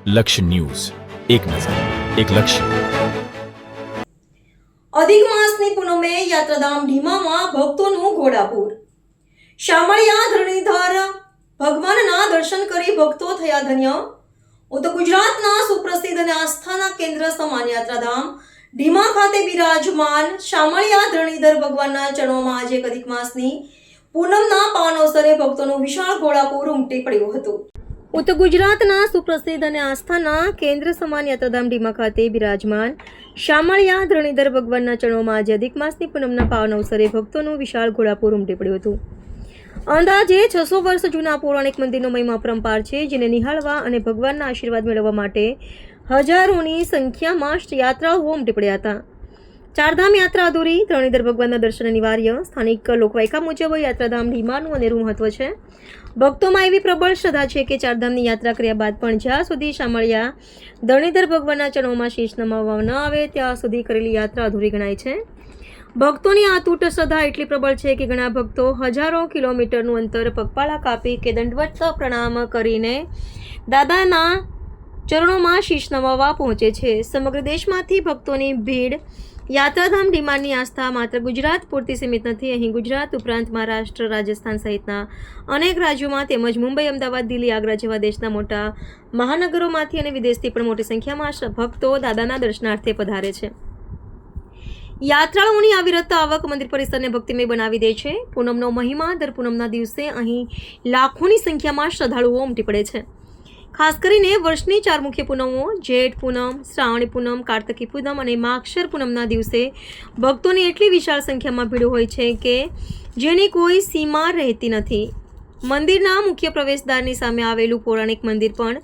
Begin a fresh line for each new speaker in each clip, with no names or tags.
લક્ષ્ય ન્યૂઝ, એક નજર, એક લક્ષ્ય.
અધિક માસની પૂનમે યાત્રાધામ ઢીમામાં ભક્તોનું ઘોડાપૂર. શામળિયા ધરણીધર ભગવાનના દર્શન કરી ભક્તો થયા ધન્ય. ઉત્તર ગુજરાતના સુપ્રસિદ્ધ અને આસ્થાના કેન્દ્ર સમાન યાત્રાધામ ઢીમા ખાતે બિરાજમાન શામળિયા ધરણીધર ભગવાનના ચરણોમાં આજે અધિક માસની પૂનમના પાવન અવસરે ભક્તોનું વિશાળ ઘોડાપૂર ઉમટી પડ્યું હતું. ઉત્તર ગુજરાતના સુપ્રસિદ્ધ અને આસ્થાના કેન્દ્ર સમાન યાત્રાધામ ઢીમા ખાતે બિરાજમાન શામળિયા ધરણીધર ભગવાનના ચરણોમાં આજે અધિક માસની પૂનમના પાવન અવસરે ભક્તોનું વિશાળ ઘોડાપૂર ઉમટી પડ્યું હતું. અંદાજે 600 વર્ષ જૂના પૌરાણિક મંદિરનો મહિમા પરંપાર છે, જેને નિહાળવા અને ભગવાનના આશીર્વાદ મેળવવા માટે હજારોની સંખ્યામાં યાત્રાળુઓ ઉમટી પડ્યા હતા. ચારધામ યાત્રા અધૂરી, ધરણીધર ભગવાનના દર્શન અનિવાર્ય. સ્થાનિક લોકવાયકા મુજબ યાત્રાધામ ઢીમાનું અનેરું મહત્વ છે. ભક્તોમાં એવી પ્રબળ શ્રદ્ધા છે કે ચારધામની યાત્રા કર્યા બાદ પણ જ્યાં સુધી શામળિયા ધરણીધર ભગવાનના ચરણોમાં શીશ નમાવવા ન આવે ત્યાં સુધી કરેલી યાત્રા અધૂરી ગણાય છે. ભક્તોની આ તૂટ શ્રદ્ધા એટલી પ્રબળ છે કે ઘણા ભક્તો હજારો કિલોમીટરનું અંતર પગપાળા કાપી કે દંડવત પ્રણામ કરીને દાદાના ચરણોમાં શીશ નમાવવા પહોંચે છે. સમગ્ર દેશમાંથી ભક્તોની ભીડ યાત્રાધામ ઢીમાની આસ્થા માત્ર ગુજરાત પૂરતી સીમિત નથી. અહીં ગુજરાત ઉપરાંત મહારાષ્ટ્ર, રાજસ્થાન સહિતના અનેક રાજ્યોમાં તેમજ મુંબઈ, અમદાવાદ, દિલ્હી, આગ્રા જેવા દેશના મોટા મહાનગરોમાંથી અને વિદેશથી પણ મોટી સંખ્યામાં ભક્તો દાદાના દર્શનાર્થે પધારે છે. યાત્રાળુઓની અવિરત આવક મંદિર પરિસરને ભક્તિમય બનાવી દે છે. પૂનમનો મહિમા. દર પૂનમના દિવસે અહીં લાખોની સંખ્યામાં શ્રદ્ધાળુઓ ઉમટી પડે છે. ખાસ કરીને વર્ષની 4 મુખ્ય પૂનમો જેઠ પૂનમ, શ્રાવણી પૂનમ, કાર્તકી પૂનમ અને માગશર પૂનમના દિવસે ભક્તોની એટલી વિશાળ સંખ્યામાં ભીડ હોય છે કે જેની કોઈ સીમા રહેતી નથી. મંદિરના મુખ્ય પ્રવેશદ્વારની સામે આવેલું પૌરાણિક મંદિર પણ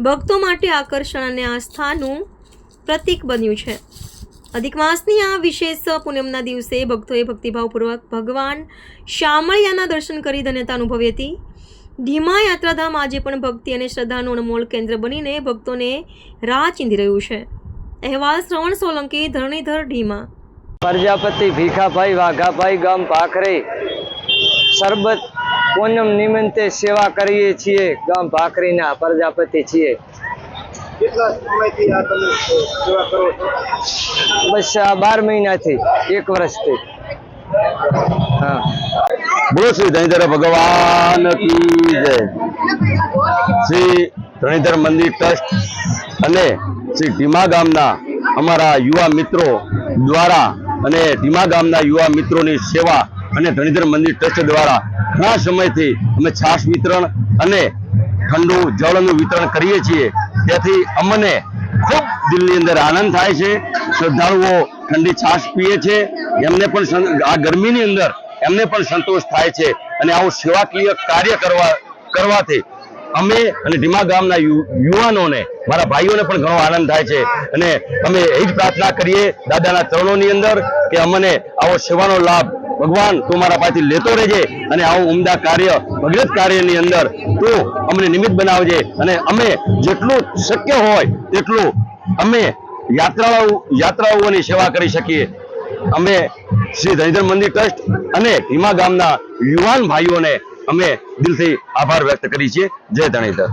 ભક્તો માટે આકર્ષણ અને આસ્થાનું પ્રતીક બન્યું છે. અધિક માસની આ વિશેષ પૂનમના દિવસે ભક્તોએ ભક્તિભાવપૂર્વક ભગવાન શામળિયાના દર્શન કરી ધન્યતા અનુભવી હતી. ઢીમા યાત્રાધામ આજે પણ ભક્તિ અને શ્રદ્ધાનું અનમોલ કેન્દ્ર બનીને ભક્તોને રાહ ચીંધી રહ્યું છે. અહેવાલ શ્રવણ સોલંકી, ધરણીધર ઢીમા.
પ્રજાપતિ ભીખાભાઈ વાઘાભાઈ, ગામ ભાખરે. સરબત પૂનમ નિમિત્તે સેવા કરીએ છીએ. ગામ ભાખરીના પ્રજાપતિ છીએ.
કેટલા સમયથી આ તમે સેવા કરો છો?
બસ આ 12 મહિનાથી, 1 વર્ષથી. હા.
બોલો શ્રી ધરણીધર ભગવાન કી જય. શ્રી ધરણીધર મંદિર ટ્રસ્ટ અને શ્રી ઢીમા ગામના અમારા યુવા મિત્રો દ્વારા અને ઢીમા ગામના યુવા મિત્રોની સેવા અને ધરણીધર મંદિર ટ્રસ્ટ દ્વારા ઘણા સમયથી અમે છાશ વિતરણ અને ઠંડુ જળનું વિતરણ કરીએ છીએ. તેથી અમને ખૂબ દિલની અંદર આનંદ થાય છે. શ્રદ્ધાળુઓ ઠંડી છાશ પીએ છે, એમને પણ આ ગરમીની અંદર એમને પણ સંતોષ થાય છે. અને આવું સેવાકીય કાર્ય કરવાથી અમે અને ઢીમા ગામના યુવાનોને, મારા ભાઈઓને પણ ઘણો આનંદ થાય છે. અને અમે એ જ પ્રાર્થના કરીએ દાદાના ચરણોની અંદર કે અમને આવો સેવાનો લાભ ભગવાન તું મારા પાસેથી લેતો રહેજે અને આવું ઉમદા કાર્ય, ભગીરથ કાર્યની અંદર તું અમને નિમિત્ત બનાવજે. અને અમે જેટલું શક્ય હોય તેટલું અમે યાત્રાળુઓની સેવા કરી શકીએ. અમે શ્રી ધરણીધર મંદિર ટ્રસ્ટ અને ઢીમા ગામના યુવાન ભાઈઓને અમે દિલથી આભાર વ્યક્ત કરીએ છીએ. જય ધરણીધર.